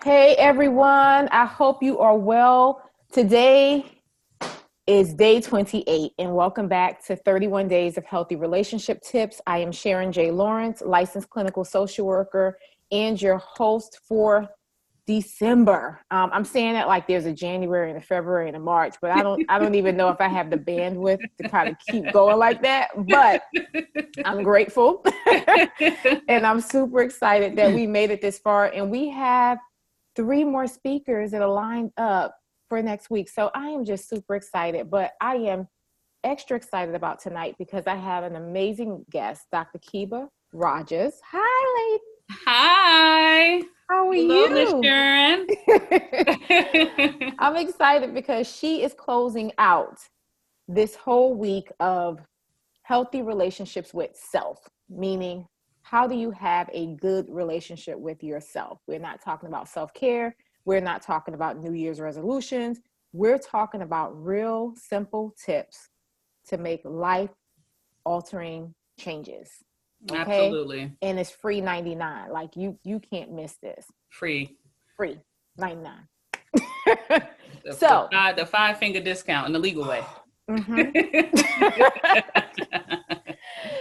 Hey everyone, I hope you are well. Today is day 28, and welcome back to 31 Days of Healthy Relationship Tips. I am Sharon J. Lawrence, licensed clinical social worker, and your host for December. I'm saying it like there's a January and a February and a March, but I don't even know if I have the bandwidth to kind of keep going like that. But I'm grateful, and I'm super excited that we made it this far, and we have three more speakers that are lined up for next week. So I am just super excited, but I am extra excited about tonight because I have an amazing guest, Dr. Keba Rogers. Hi, lady. Hi. How are Hello, Miss you? Sharon. I'm excited because she is closing out this whole week of healthy relationships with self, meaning how do you have a good relationship with yourself? We're not talking about self-care. We're not talking about New Year's resolutions. We're talking about real simple tips to make life altering changes. Okay. Absolutely. And it's free 99. Like you can't miss this. Free. Free 99. The five-finger discount in the legal way. Mm-hmm.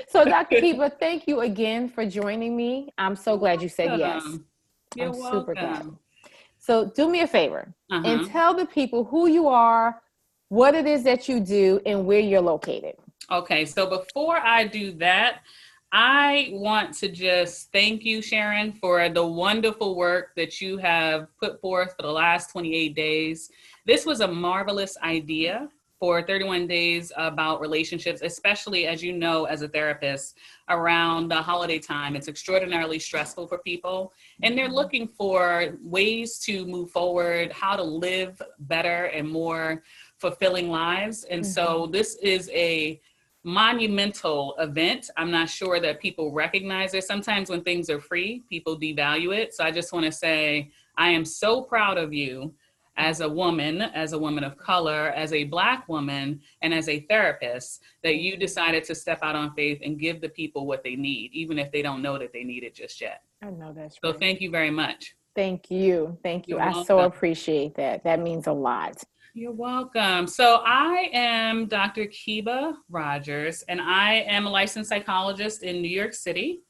So, Dr. Keba, thank you again for joining me. I'm so glad you said yes. You're I'm super glad. welcome. So, do me a favor and Uh-huh. tell the people who you are, what it is that you do, and where you're located. Okay, so before I do that, I want to just thank you, Sharon, for the wonderful work that you have put forth for the last 28 days. This was a marvelous idea for 31 days about relationships, especially as you know, as a therapist, around the holiday time. It's extraordinarily stressful for people, and they're looking for ways to move forward, how to live better and more fulfilling lives. And so this is a monumental event. I'm not sure that people recognize it. Sometimes when things are free, people devalue it. So I just want to say, I am so proud of you as a woman of color, as a Black woman, and as a therapist, that you decided to step out on faith and give the people what they need, even if they don't know that they need it just yet. I know that's So right. thank you very much. Thank you. Thank you. You're I so welcome. appreciate that. That means a lot. You're welcome. So I am Dr. Keba Rogers, and I am a licensed psychologist in New York City.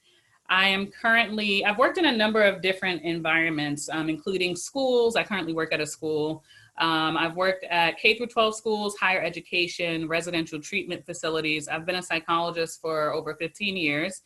I've worked in a number of different environments, including schools. I currently work at a school. I've worked at K through 12 schools, higher education, residential treatment facilities. I've been a psychologist for over 15 years.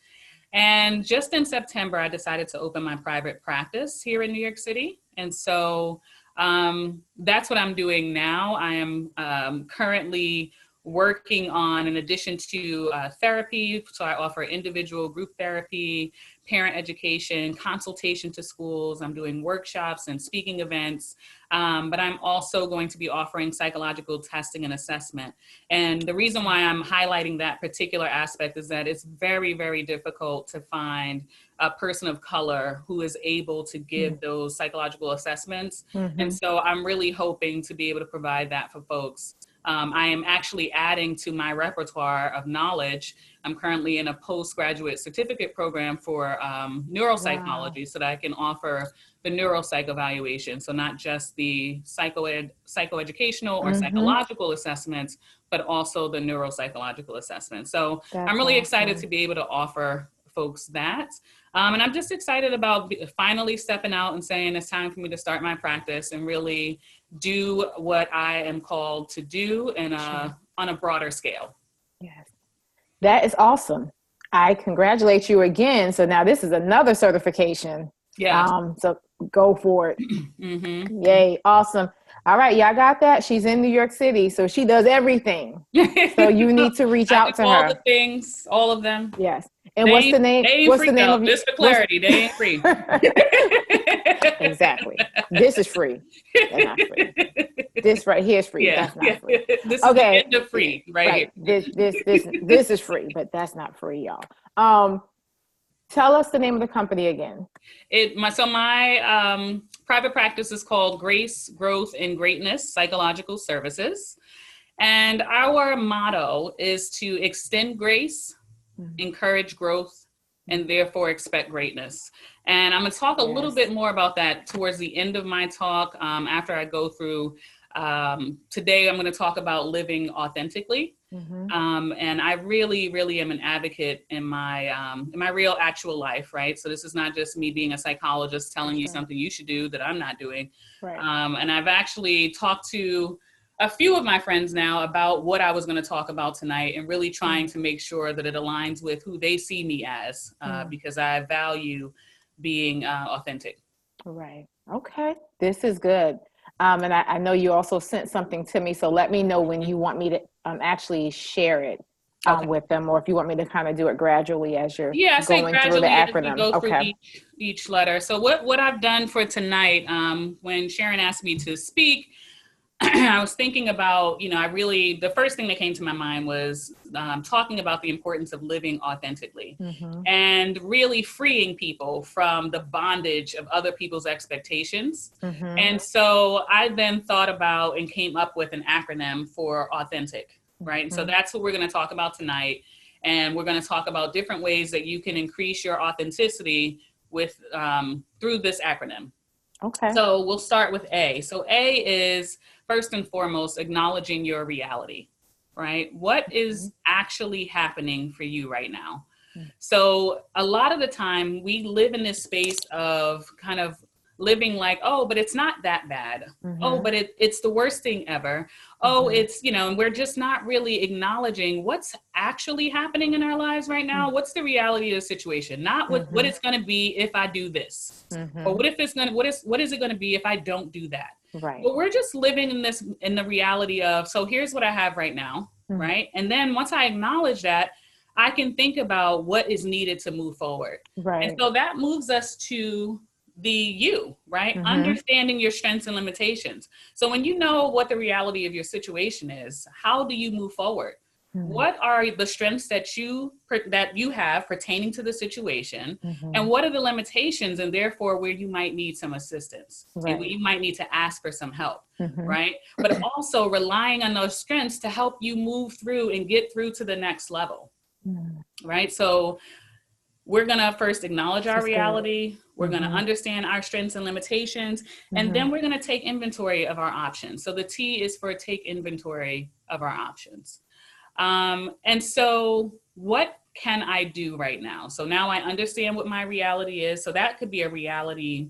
And just in September, I decided to open my private practice here in New York City. And so that's what I'm doing now. I am currently working on, in addition to therapy, so I offer individual group therapy, parent education, consultation to schools. I'm doing workshops and speaking events, but I'm also going to be offering psychological testing and assessment. And the reason why I'm highlighting that particular aspect is that it's very, very difficult to find a person of color who is able to give those psychological assessments. And so I'm really hoping to be able to provide that for folks. I am actually adding to my repertoire of knowledge. I'm currently in a postgraduate certificate program for neuropsychology, so that I can offer the neuropsych evaluation. So not just the psychoeducational or psychological assessments, but also the neuropsychological assessment. So I'm really excited to be able to offer folks that. And I'm just excited about finally stepping out and saying it's time for me to start my practice and really do what I am called to do and on a broader scale. Yes. That is awesome. I congratulate you again. So now this is another certification. Yeah. So go for it. Yay. Awesome. All right. Y'all got that? She's in New York City, so she does everything. So you need to reach out to all her. The things, all of them. Yes. And what's the name? They ain't What's free, the name though. of Just for clarity, they ain't free. Exactly. This is free. That's not free. This right here is free. Yeah. That's not free. This is the end of free, right here. This is free, but that's not free, y'all. Tell us the name of the company again. My private practice is called Grace, Growth, and Greatness Psychological Services. And our motto is to extend grace, encourage growth, and therefore expect greatness. And I'm going to talk a little Yes. bit more about that towards the end of my talk, after I go through. Today, I'm going to talk about living authentically. And I really, really am an advocate in my real actual life, right? So this is not just me being a psychologist telling you something you should do that I'm not doing. Right. And I've actually talked to a few of my friends now about what I was going to talk about tonight, and really trying to make sure that it aligns with who they see me as, because I value being authentic. Right. Okay. This is good. And I know you also sent something to me, so let me know when you want me to actually share it Okay. with them, or if you want me to kind of do it gradually as you're Yeah, I say going through the gradually as we acronym. go through Okay. each letter. So what I've done for tonight, when Sharon asked me to speak, I was thinking about, the first thing that came to my mind was talking about the importance of living authentically, and really freeing people from the bondage of other people's expectations. And so I then thought about and came up with an acronym for authentic, right? And so that's what we're going to talk about tonight. And we're going to talk about different ways that you can increase your authenticity with through this acronym. Okay. So we'll start with A. So A is, first and foremost, acknowledging your reality, right? What is actually happening for you right now? So a lot of the time we live in this space of kind of living like, oh, but it's not that bad. Oh, but it's the worst thing ever. Oh, it's, and we're just not really acknowledging what's actually happening in our lives right now. What's the reality of the situation? Not what it's going to be if I do this, or what is it going to be if I don't do that? Right. But we're just living in the reality of, so here's what I have right now, right? And then once I acknowledge that, I can think about what is needed to move forward. Right. And so that moves us to the you, right? Understanding your strengths and limitations. So when you know what the reality of your situation is, how do you move forward? What are the strengths that you have pertaining to the situation, and what are the limitations, and therefore where you might need some assistance, and where you might need to ask for some help, right? But also relying on those strengths to help you move through and get through to the next level, right? So we're going to first acknowledge our reality. We're going to understand our strengths and limitations, and then we're going to take inventory of our options. So the T is for take inventory of our options. And so what can I do right now? So now I understand what my reality is. So that could be a reality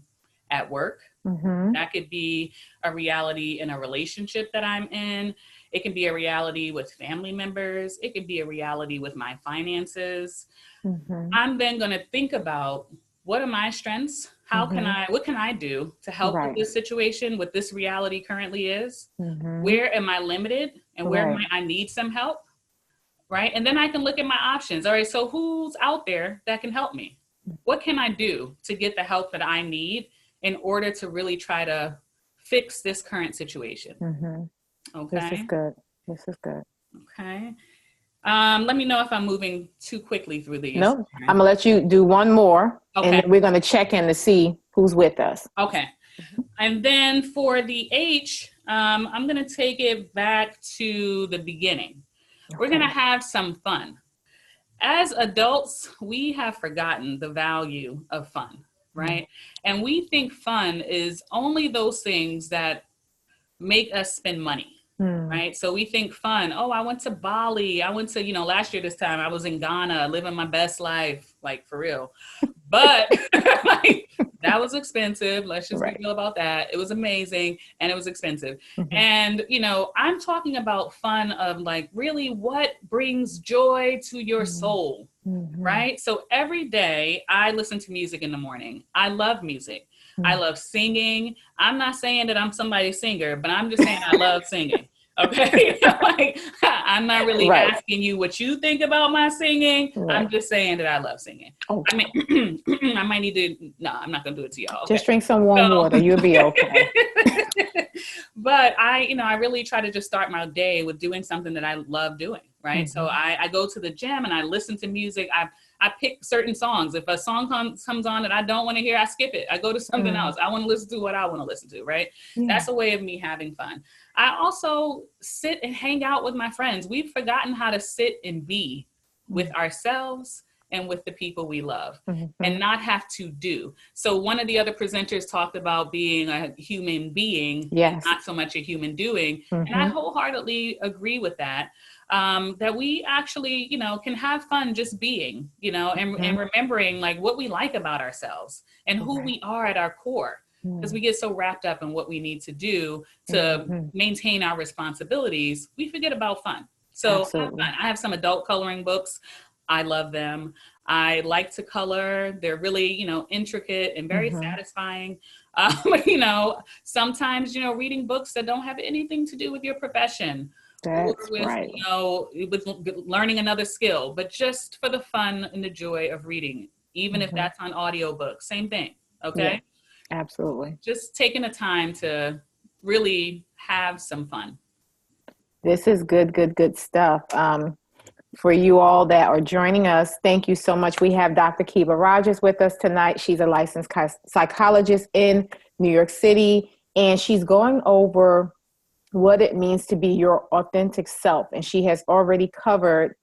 at work. That could be a reality in a relationship that I'm in. It can be a reality with family members. It could be a reality with my finances. I'm then going to think about, what are my strengths? What can I do to help with this situation, what this reality currently is? Where am I limited, and where might I need some help? Right? And then I can look at my options. All right, so who's out there that can help me? What can I do to get the help that I need in order to really try to fix this current situation? Okay. This is good. This is good. Okay. Let me know if I'm moving too quickly through these. No, I'm gonna let you do one more, and then we're gonna check in to see who's with us. Okay. And then for the H, I'm gonna take it back to the beginning. We're gonna have some fun. As adults, we have forgotten the value of fun, right? And we think fun is only those things that make us spend money. Right. So we think fun. Oh, I went to Bali. I went to, last year this time I was in Ghana living my best life, like for real. But like, that was expensive. Let's just be real about that. It was amazing and it was expensive. And, I'm talking about fun of like really what brings joy to your soul. Right. So every day I listen to music in the morning. I love music. I love singing. I'm not saying that I'm somebody's singer, but I'm just saying I love singing. Okay. Like, I'm not really asking you what you think about my singing. I'm just saying that I love singing. I mean, I might need to, no, I'm not going to do it to y'all. Okay? Just drink some warm water. You'll be okay. But I really try to just start my day with doing something that I love doing. Right. So I go to the gym and I listen to music. I pick certain songs. If a song comes on that I don't want to hear, I skip it. I go to something else. I want to listen to what I want to listen to, right? That's a way of me having fun. I also sit and hang out with my friends. We've forgotten how to sit and be with ourselves and with the people we love, Mm-hmm. and not have to do. So one of the other presenters talked about being a human being and Yes. not so much a human doing. And I Mm-hmm. wholeheartedly agree with that. That we actually, can have fun just being, and remembering like what we like about ourselves and who we are at our core. Because we get so wrapped up in what we need to do to maintain our responsibilities, we forget about fun. So have Absolutely. fun. I have some adult coloring books. I love them. I like to color. They're really, intricate and very satisfying. Sometimes, reading books that don't have anything to do with your profession or That's with, right. with learning another skill, but just for the fun and the joy of reading, even if that's on audiobook, same thing. Okay. Yeah, absolutely. Just taking the time to really have some fun. This is good stuff. For you all that are joining us, thank you so much. We have Dr. Keba Rogers with us tonight. She's a licensed psychologist in New York City, and she's going over what it means to be your authentic self. And she has already covered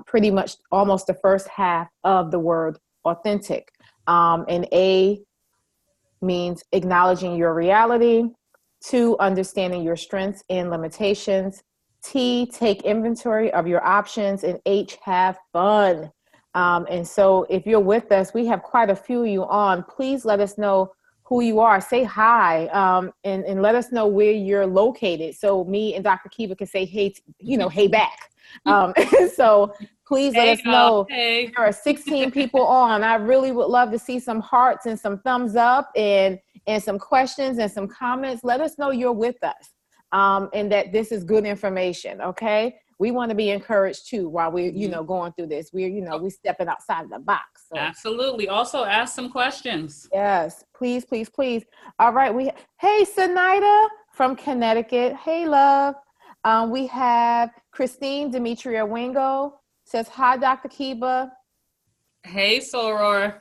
pretty much almost the first half of the word authentic. And A means acknowledging your reality. 2, understanding your strengths and limitations. T, take inventory of your options. And H, have fun. And so if you're with us, we have quite a few of you on. Please let us know who you are. Say hi, and let us know where you're located. So me and Dr. Keba can say, hey, hey back. So please let us know. Hey. There are 16 people on. I really would love to see some hearts and some thumbs up and some questions and some comments. Let us know you're with us, and that this is good information. Okay. We want to be encouraged too while we're, going through this. We're stepping outside the box. So. Absolutely. Also ask some questions. Yes, please, please, please. All right. Hey, Sinaida from Connecticut. Hey, love. We have Christine Demetria Wingo says, hi, Dr. Keba. Hey, Soror.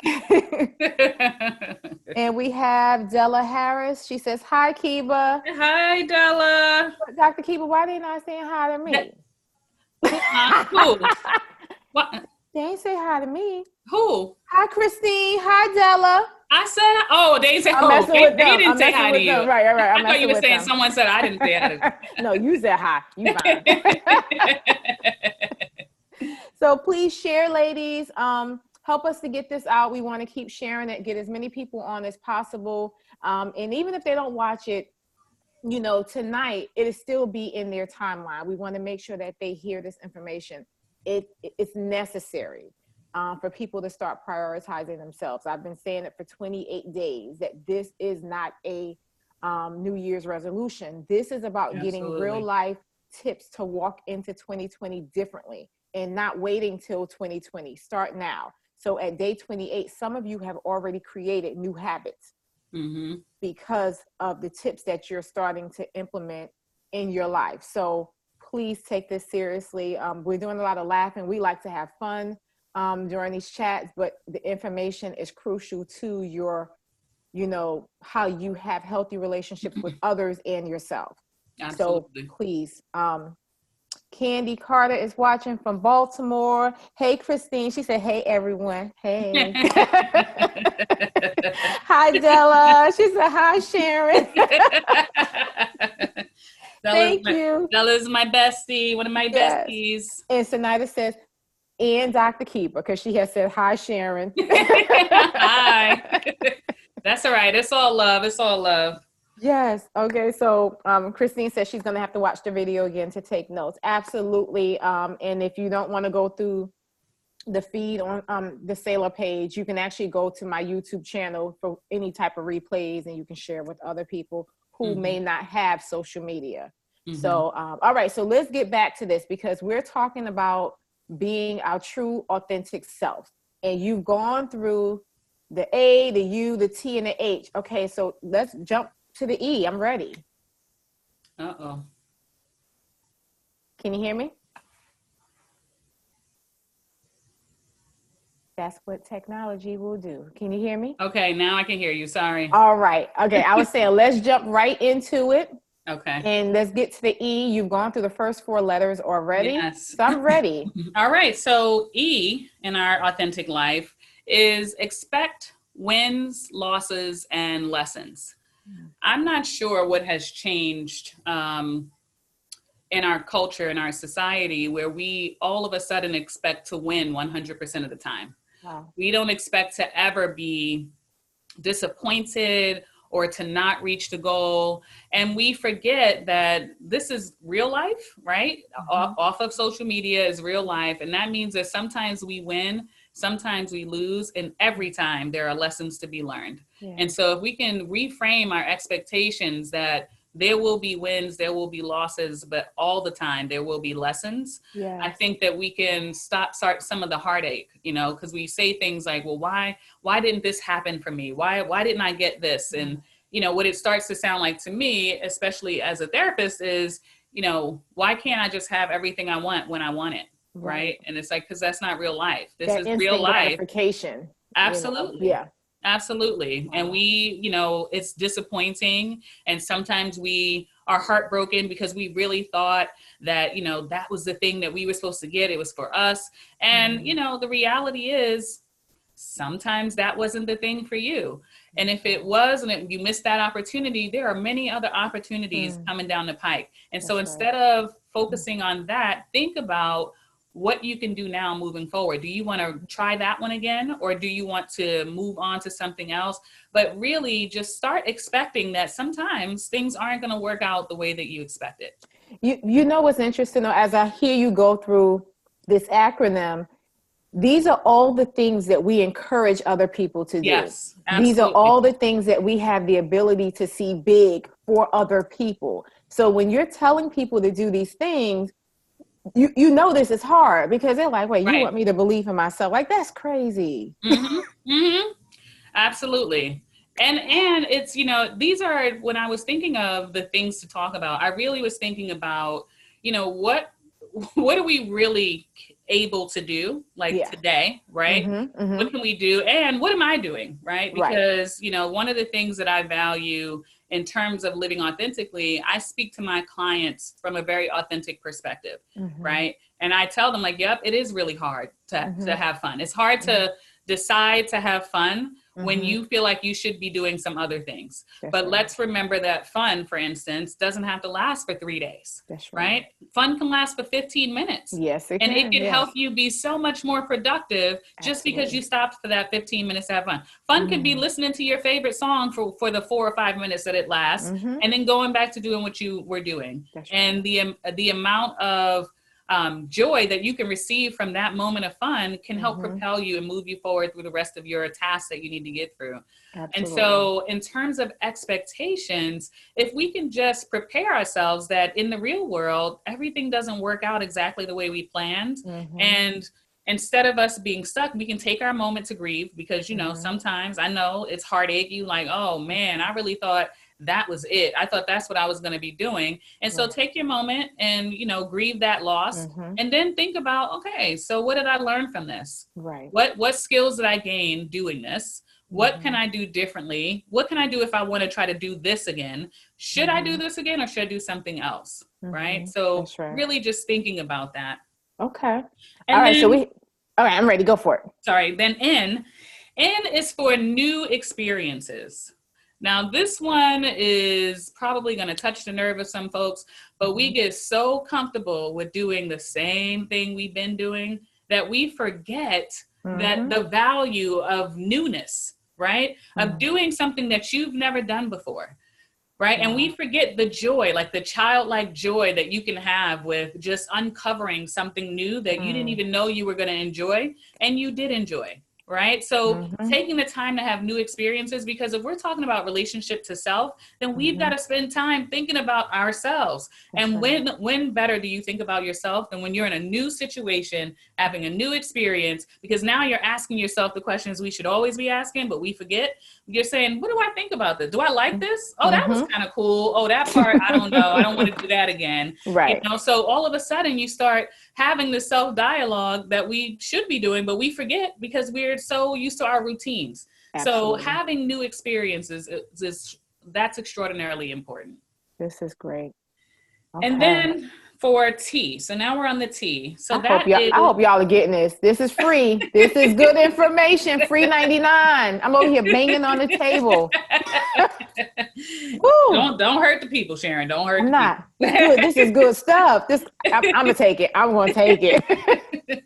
And we have Della Harris. She says, hi, Keba. Hi, Della. Dr. Keba, why they not saying hi to me? Who? What? They ain't say hi to me. Who? Hi, Christine. Hi, Della. I said, they said, they didn't say hi to you. Right. I thought you were saying someone said I didn't say hi to you. No, you said hi. You fine. So please share, ladies. Help us to get this out. We want to keep sharing it, get as many people on as possible. And even if they don't watch it, tonight, it'll still be in their timeline. We want to make sure that they hear this information. It's necessary for people to start prioritizing themselves. I've been saying it for 28 days that this is not a New Year's resolution. This is about getting real life tips to walk into 2020 differently and not waiting till 2020. Start now. So at day 28, some of you have already created new habits because of the tips that you're starting to implement in your life. So please take this seriously. We're doing a lot of laughing. We like to have fun during these chats, but the information is crucial to your, how you have healthy relationships with others and yourself. Absolutely. So please, Candy Carter is watching from Baltimore. Hey, Christine. She said, hey, everyone. Hey. Hi, Della. She said, hi, Sharon. Thank you. Della's my bestie, one of my besties. And Sinaida says, and Dr. Keba, because she has said, hi, Sharon. Hi. That's all right. It's all love. It's all love. Yes. Okay. So Christine says she's going to have to watch the video again to take notes. Absolutely. And if you don't want to go through the feed on the Sailor page, you can actually go to my YouTube channel for any type of replays, and you can share with other people who may not have social media. So, all right. So let's get back to this, because we're talking about being our true authentic self. And you've gone through the A, the U, the T, and the H. Okay. So let's jump to the E. I'm ready. Uh-oh. Can you hear me? That's what technology will do. Can you hear me? Okay, now I can hear you. Sorry. All right. Okay, I was saying let's jump right into it. Okay. And let's get to the E. You've gone through the first four letters already. Yes. So I'm ready. All right. So E in our authentic life is expect wins, losses, and lessons. I'm not sure what has changed in our culture, in our society, where we all of a sudden expect to win 100% of the time. Wow. We don't expect to ever be disappointed or to not reach the goal. And we forget that this is real life, right? Off of social media is real life. And that means that sometimes we win, sometimes we lose, and every time there are lessons to be learned. Yeah. And so if we can reframe our expectations that there will be wins, there will be losses, but all the time there will be lessons. Yes. I think that we can start some of the heartache, because we say things like, well, why didn't this happen for me? Why didn't I get this? And, what it starts to sound like to me, especially as a therapist, is, why can't I just have everything I want when I want it? Right. And it's like, because that's not real life. This is real life. Gratification. Absolutely. Yeah. Absolutely. And we, it's disappointing. And sometimes we are heartbroken because we really thought that, that was the thing that we were supposed to get. It was for us. And, the reality is sometimes that wasn't the thing for you. And if it was, and you missed that opportunity, there are many other opportunities coming down the pike. And so instead of focusing on that, think about what you can do now moving forward. Do you want to try that one again? Or do you want to move on to something else? But really just start expecting that sometimes things aren't going to work out the way that you expected. You know what's interesting though, as I hear you go through this acronym, these are all the things that we encourage other people to do. Yes, absolutely. These are all the things that we have the ability to see big for other people. So when you're telling people to do these things, you know this is hard because they're like, wait, you want me to believe in myself? Like, that's crazy. Absolutely. And it's, these are, when I was thinking of the things to talk about, I really was thinking about, what are we really able to do today, right? What can we do? And what am I doing, right? Because, one of the things that I value in terms of living authentically, I speak to my clients from a very authentic perspective, right? And I tell them like, yep, it is really hard to have fun. It's hard to decide to have fun when you feel like you should be doing some other things. But let's remember that fun, for instance, doesn't have to last for 3 days, right? Fun can last for 15 minutes. Yes, it can. And it can yes. help you be so much more productive just because you stopped for that 15 minutes to have fun. Fun could be listening to your favorite song for the 4 or 5 minutes that it lasts, and then going back to doing what you were doing. And the amount of joy that you can receive from that moment of fun can help propel you and move you forward through the rest of your tasks that you need to get through. Absolutely. And so in terms of expectations, if we can just prepare ourselves that in the real world, everything doesn't work out exactly the way we planned. And instead of us being stuck, we can take our moment to grieve because, sometimes I know it's heartache. You like, oh man, I really thought that was it. I thought that's what I was going to be doing. And so take your moment and, grieve that loss and then think about, okay, so what did I learn from this? Right. What skills did I gain doing this? What can I do differently? What can I do if I want to try to do this again? Should I do this again or should I do something else? Right. So really just thinking about that. Okay. And all right. All right, I'm ready. Go for it. Sorry. Then N is for new experiences. Now, this one is probably going to touch the nerve of some folks, but we get so comfortable with doing the same thing we've been doing that we forget that the value of newness, right? Of doing something that you've never done before, right? And we forget the joy, like the childlike joy that you can have with just uncovering something new that you didn't even know you were going to enjoy, and you did enjoy. Right. So taking the time to have new experiences, because if we're talking about relationship to self, then we've got to spend time thinking about ourselves. And when better do you think about yourself than when you're in a new situation, having a new experience, because now you're asking yourself the questions we should always be asking, but we forget. You're saying, what do I think about this? Do I like this? Oh, that was kind of cool. Oh, that part, I don't know. I don't want to do that again. Right. So all of a sudden you start having the self-dialogue that we should be doing, but we forget because we're so used to our routines. Absolutely. So having new experiences that's extraordinarily important. This is great. And then for T. So now we're on the T. So I hope y'all are getting this. This is free. This is good information. Free 99. I'm over here banging on the table. Don't hurt the people, Sharon. Don't hurt. I'm not. It's good. This is good stuff. I'm gonna take it. I'm gonna take it.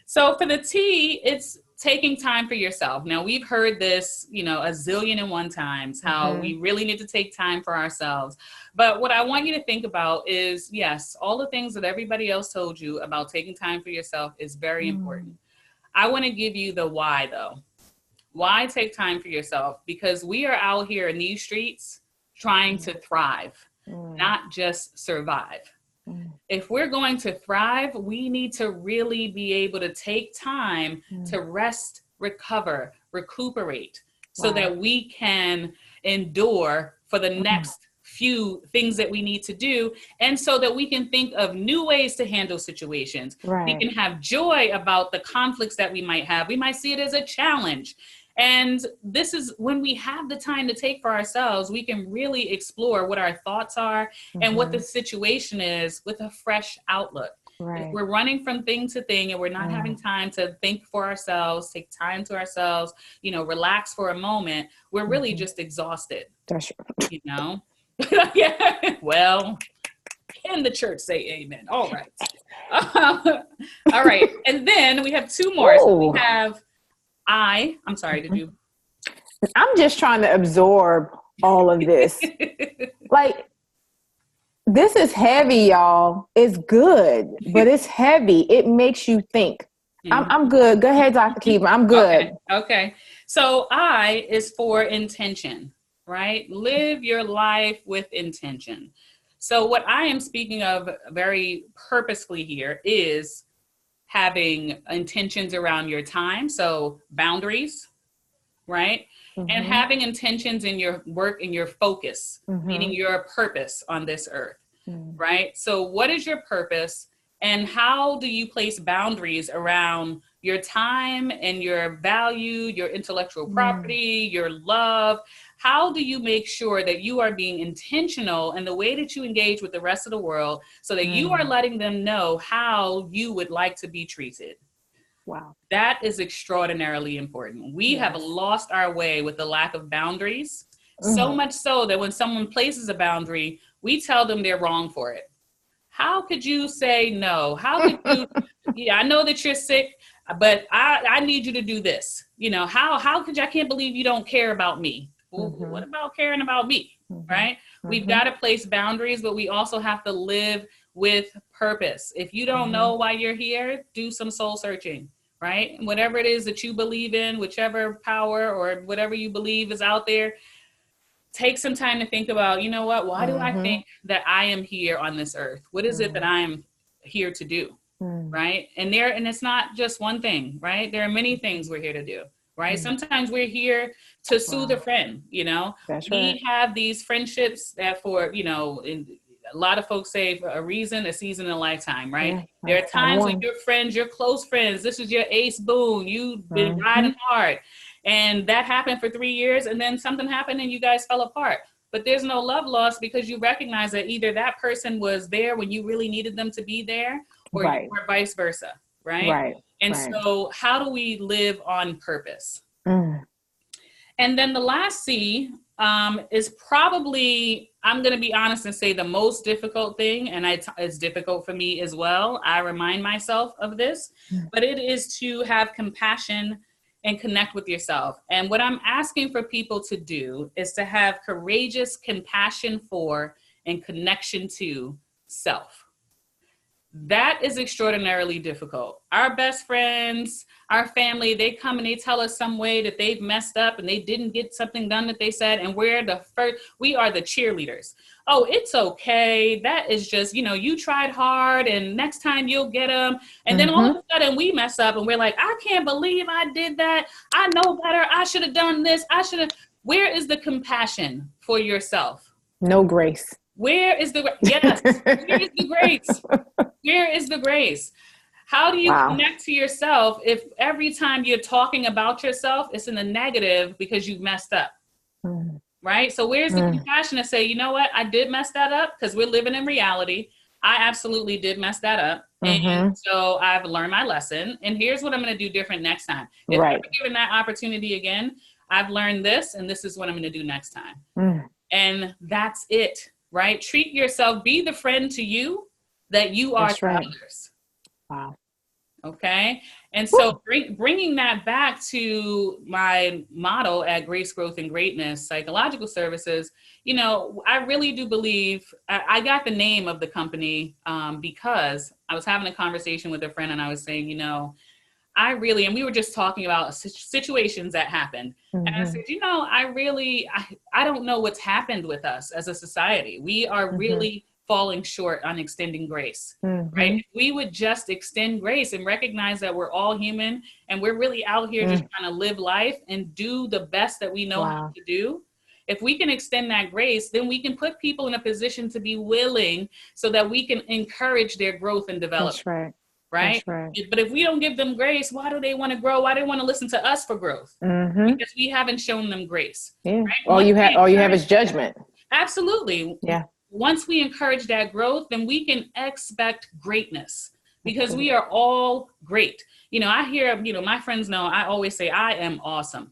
So for the T, it's taking time for yourself. Now we've heard this, a zillion and one times, how we really need to take time for ourselves. But what I want you to think about is, yes, all the things that everybody else told you about taking time for yourself is very important. I want to give you the why though. Why take time for yourself? Because we are out here in these streets trying to thrive, not just survive. If we're going to thrive, we need to really be able to take time to rest, recover, recuperate, so that we can endure for the next few things that we need to do. And so that we can think of new ways to handle situations. We can have joy about the conflicts that we might have. We might see it as a challenge. And this is when we have the time to take for ourselves, we can really explore what our thoughts are and what the situation is with a fresh outlook. If we're running from thing to thing and we're not having time to think for ourselves, take time to ourselves, relax for a moment, we're really just exhausted. That's true. Yeah. Well, can the church say amen? All right. All right. And then we have two more. So we have I'm sorry, did you? I'm just trying to absorb all of this. Like, this is heavy, y'all. It's good, but it's heavy. It makes you think. I'm good. Go ahead, Dr. Keba. I'm good. Okay. So I is for intention, right? Live your life with intention. So what I am speaking of very purposefully here is having intentions around your time. So boundaries, right? And having intentions in your work and your focus, meaning your purpose on this earth, right? So what is your purpose and how do you place boundaries around your time and your value, your intellectual property, your love? How do you make sure that you are being intentional in the way that you engage with the rest of the world so that you are letting them know how you would like to be treated? Wow. That is extraordinarily important. We have lost our way with the lack of boundaries, so much so that when someone places a boundary, we tell them they're wrong for it. How could you say no? How could you, I know that you're sick, but I need you to do this. How could you, I can't believe you don't care about me. Well, what about caring about me, right? We've got to place boundaries, but we also have to live with purpose. If you don't know why you're here, do some soul searching, right? Whatever it is that you believe in, whichever power or whatever you believe is out there, take some time to think about, why do I think that I am here on this earth? What is it that I am here to do, right? And it's not just one thing, right? There are many things we're here to do. Right. Sometimes we're here to soothe a friend, That's we right. have these friendships that for, a lot of folks say for a reason, a season, a lifetime, right? Yeah, there are times when your friends, your close friends, this is your ace boon, you've been riding hard and that happened for 3 years and then something happened and you guys fell apart. But there's no love lost because you recognize that either that person was there when you really needed them to be there or vice versa, right? And so how do we live on purpose? And then the last C is probably, I'm going to be honest and say the most difficult thing. And it's difficult for me as well. I remind myself of this, but it is to have compassion and connect with yourself. And what I'm asking for people to do is to have courageous compassion for and connection to self. That is extraordinarily difficult. Our best friends, our family, they come and they tell us some way that they've messed up and they didn't get something done that they said. And we are the cheerleaders. Oh, it's okay. That is just, you tried hard and next time you'll get them. And then all of a sudden we mess up and we're like, I can't believe I did that. I know better. I should have done this. Where is the compassion for yourself? No grace. Where is the grace? Where is the grace? How do you connect to yourself if every time you're talking about yourself, it's in the negative because you've messed up, right? So where's the compassion to say, you know what, I did mess that up, because we're living in reality. I absolutely did mess that up. And so I've learned my lesson. And here's what I'm going to do different next time. If I'm given that opportunity again, I've learned this, and this is what I'm going to do next time. And that's it, right? Treat yourself, be the friend to you that you are to others. Wow. Okay. And so bringing that back to my motto at Grace, Growth, and Greatness Psychological Services, you know, I really do believe I got the name of the company because I was having a conversation with a friend, and I was saying, you know, and we were just talking about situations that happened. And I said, you know, I don't know what's happened with us as a society. We are really falling short on extending grace, right? If we would just extend grace and recognize that we're all human, and we're really out here just trying to live life and do the best that we know how to do. If we can extend that grace, then we can put people in a position to be willing, so that we can encourage their growth and development. That's right. Right? That's right. But if we don't give them grace, why do they want to grow? Why do they want to listen to us for growth? Because we haven't shown them grace. Yeah. Right? All you have is judgment. Absolutely. Yeah. Once we encourage that growth, then we can expect greatness, because we are all great. You know, I hear, you know, my friends know I always say I am awesome,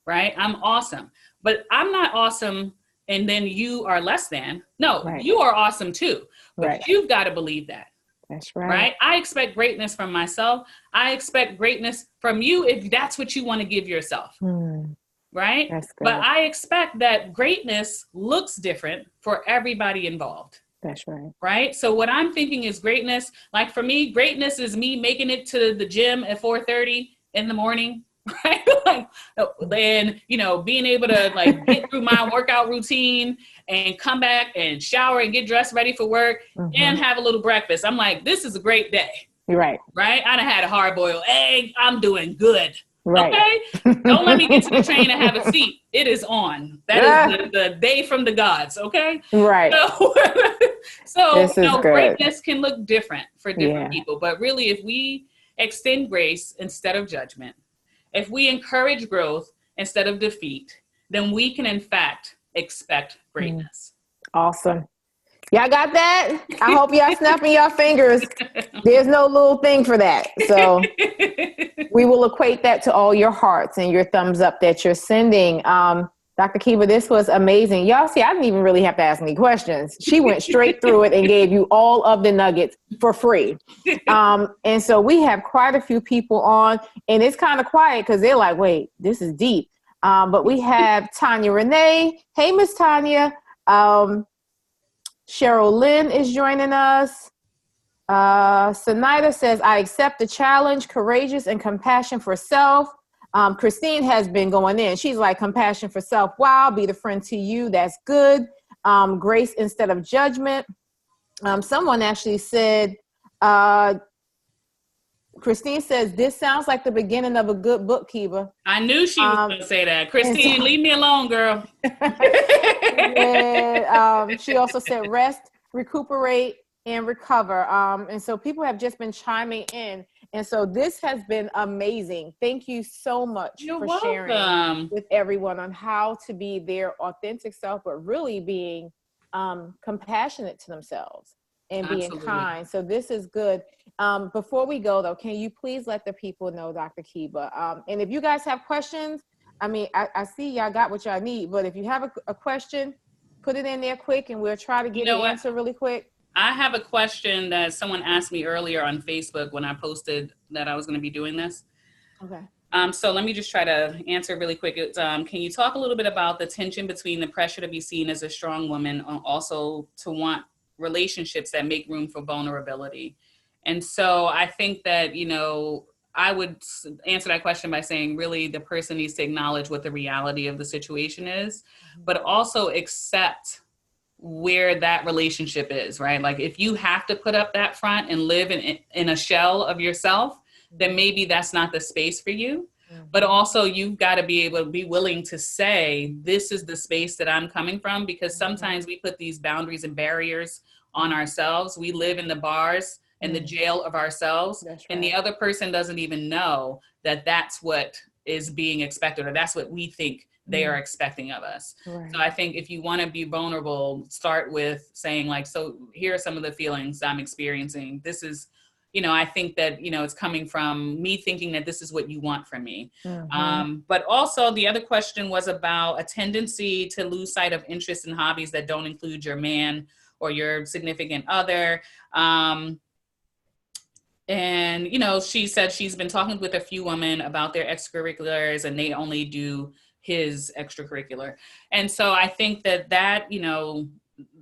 right? I'm awesome, but I'm not awesome and then you are less than. No, you are awesome too, but you've got to believe that. That's right. Right? I expect greatness from myself. I expect greatness from you if that's what you want to give yourself. Right? That's good. But I expect that greatness looks different for everybody involved. That's right. Right? So what I'm thinking is greatness. Like for me, greatness is me making it to the gym at 4:30 in the morning. Right? Like, and, you know, being able to like get through my workout routine and come back and shower and get dressed ready for work and have a little breakfast. I'm like, this is a great day. You're right. Right? I done had a hard-boiled egg. I'm doing good. Right. Okay? Don't let me get to the train and have a seat. It is on. That is the day from the gods. Okay? Right. So you know, greatness can look different for different people. But really, if we extend grace instead of judgment, if we encourage growth instead of defeat, then we can, in fact, expect greatness. Awesome. Y'all got that? I hope y'all snapping your fingers. There's no little thing for that. So we will equate that to all your hearts and your thumbs up that you're sending. Dr. Keba, this was amazing. Y'all see, I didn't even really have to ask any questions. She went straight through it and gave you all of the nuggets for free. And so we have quite a few people on, and it's kind of quiet because they're like, wait, this is deep. But we have Tanya Renee. Hey, Miss Tanya. Cheryl Lynn is joining us. Sanaida says, I accept the challenge, courageous and compassion for self. Christine has been going in. She's like, compassion for self. Wow. Be the friend to you. That's good. Grace instead of judgment. Someone actually said, Christine says, this sounds like the beginning of a good book, Keba. I knew she was going to say that. Christine, leave me alone, girl. And, she also said, rest, recuperate, and recover. And so people have just been chiming in. And so this has been amazing. Thank you so much for sharing with everyone on how to be their authentic self, but really being compassionate to themselves and being kind. So this is good. Before we go, though, can you please let the people know, Dr. Keba? And if you guys have questions, I mean, I see y'all got what y'all need, but if you have a question, put it in there quick and we'll try to get an answer really quick. I have a question that someone asked me earlier on Facebook when I posted that I was going to be doing this. Okay. So let me just try to answer really quick. Can you talk a little bit about the tension between the pressure to be seen as a strong woman and also to want relationships that make room for vulnerability? And so I think that, you know, I would answer that question by saying really the person needs to acknowledge what the reality of the situation is, but also accept where that relationship is, right? Like if you have to put up that front and live in a shell of yourself, then maybe that's not the space for you. But also you've got to be able to be willing to say, this is the space that I'm coming from, because sometimes we put these boundaries and barriers on ourselves. We live in the bars and the jail of ourselves. Right. And the other person doesn't even know that that's what is being expected, or that's what we think they are expecting of us. Right. So I think if you want to be vulnerable, start with saying like, so here are some of the feelings I'm experiencing. This is, I think that, it's coming from me thinking that this is what you want from me. But also the other question was about a tendency to lose sight of interests and hobbies that don't include your man or your significant other. And, she said she's been talking with a few women about their extracurriculars and they only do his extracurricular. And so I think that,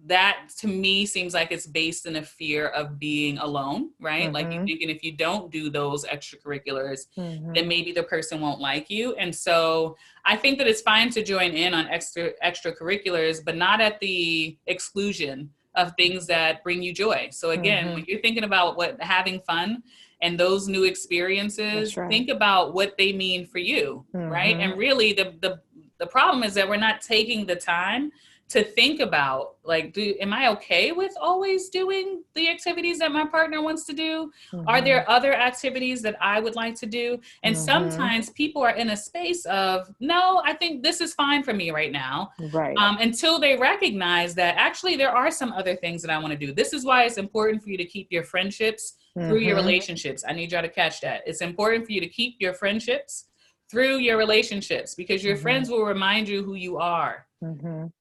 that to me seems like it's based in a fear of being alone, right? Like you're thinking if you don't do those extracurriculars, then maybe the person won't like you. And so I think that it's fine to join in on extracurriculars, but not at the exclusion of things that bring you joy. So again, when you're thinking about having fun and those new experiences, think about what they mean for you, right? And really the problem is that we're not taking the time to think about, like, am I okay with always doing the activities that my partner wants to do? Are there other activities that I would like to do? And sometimes people are in a space of, no, I think this is fine for me right now. Right. Until they recognize that actually there are some other things that I want to do. This is why it's important for you to keep your friendships through your relationships. I need y'all to catch that. It's important for you to keep your friendships through your relationships because your friends will remind you who you are.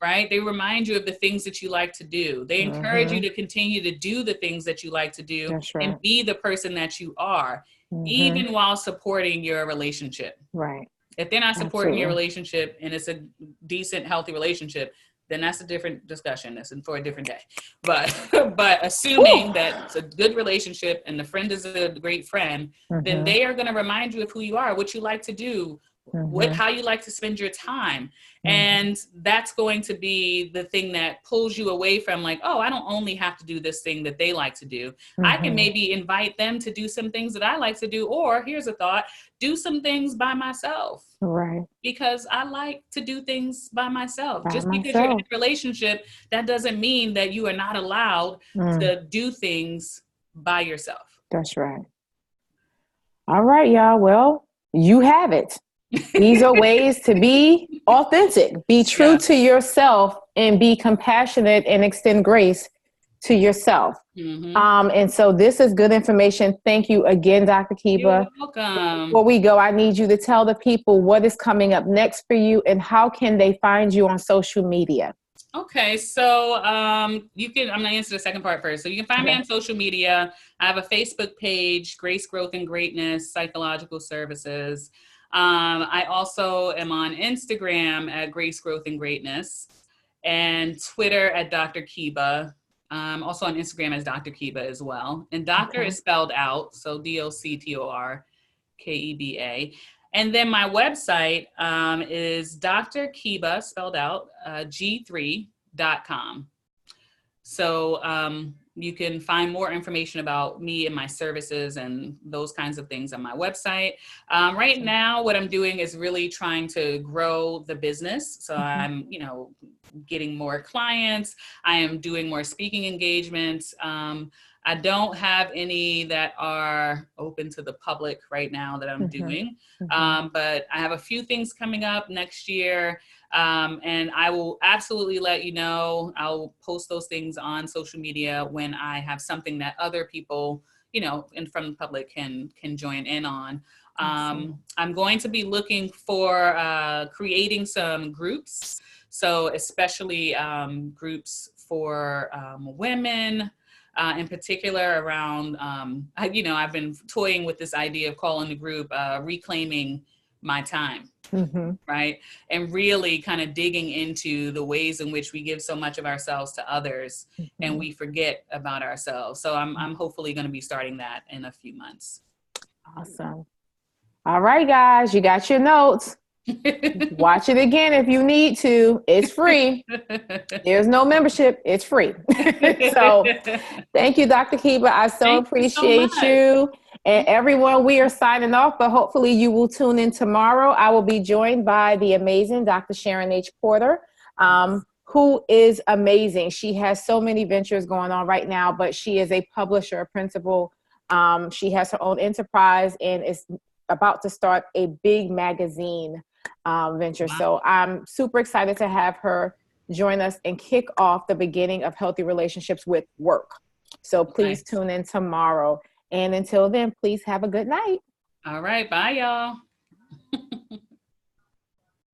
Right? They remind you of the things that you like to do. They encourage you to continue to do the things that you like to do and be the person that you are, even while supporting your relationship. Right. If they're not supporting your relationship and it's a decent, healthy relationship, then that's a different discussion. That's for a different day. But assuming that it's a good relationship and the friend is a great friend, then they are going to remind you of who you are, what you like to do, how you like to spend your time. And that's going to be the thing that pulls you away from like, oh, I don't only have to do this thing that they like to do. I can maybe invite them to do some things that I like to do. Or here's a thought, do some things by myself. Right. Because I like to do things by myself. Just because you're in a relationship, that doesn't mean that you are not allowed to do things by yourself. That's right. All right, y'all. Well, you have it. These are ways to be authentic, be true to yourself, and be compassionate and extend grace to yourself. And so this is good information. Thank you again, Dr. Keba. You're welcome. Before we go, I need you to tell the people what is coming up next for you and how can they find you on social media? Okay, so I'm going to answer the second part first. So you can find me on social media. I have a Facebook page, Grace, Growth, and Greatness, Psychological Services. I also am on Instagram at Grace, Growth, and Greatness, and Twitter at Dr. Keba. Also on Instagram as Dr. Keba as well. And doctor is spelled out, so DoctorKeba. And then my website is Dr. Keba, spelled out, G3.com. So you can find more information about me and my services and those kinds of things on my website. Right now, what I'm doing is really trying to grow the business. So I'm, getting more clients. I am doing more speaking engagements. I don't have any that are open to the public right now that I'm doing, but I have a few things coming up next year, and I will absolutely let you know. I'll post those things on social media when I have something that other people, and from the public can join in on. I'm going to be looking for creating some groups, so especially groups for women. In particular around, I've been toying with this idea of calling the group Reclaiming My Time, right? And really kind of digging into the ways in which we give so much of ourselves to others and we forget about ourselves. So I'm hopefully going to be starting that in a few months. Awesome. All right, guys, you got your notes. Watch it again if you need to. It's free. There's no membership. It's free. So thank you, Dr. Keba. I appreciate you. And everyone, we are signing off, but hopefully you will tune in tomorrow. I will be joined by the amazing Dr. Sharon H. Porter, who is amazing. She has so many ventures going on right now, but she is a publisher, a principal. She has her own enterprise and is about to start a big magazine venture. Wow. So I'm super excited to have her join us and kick off the beginning of healthy relationships with work. So please Nice. tune in tomorrow. And until then, please have a good night. All right. Bye, y'all.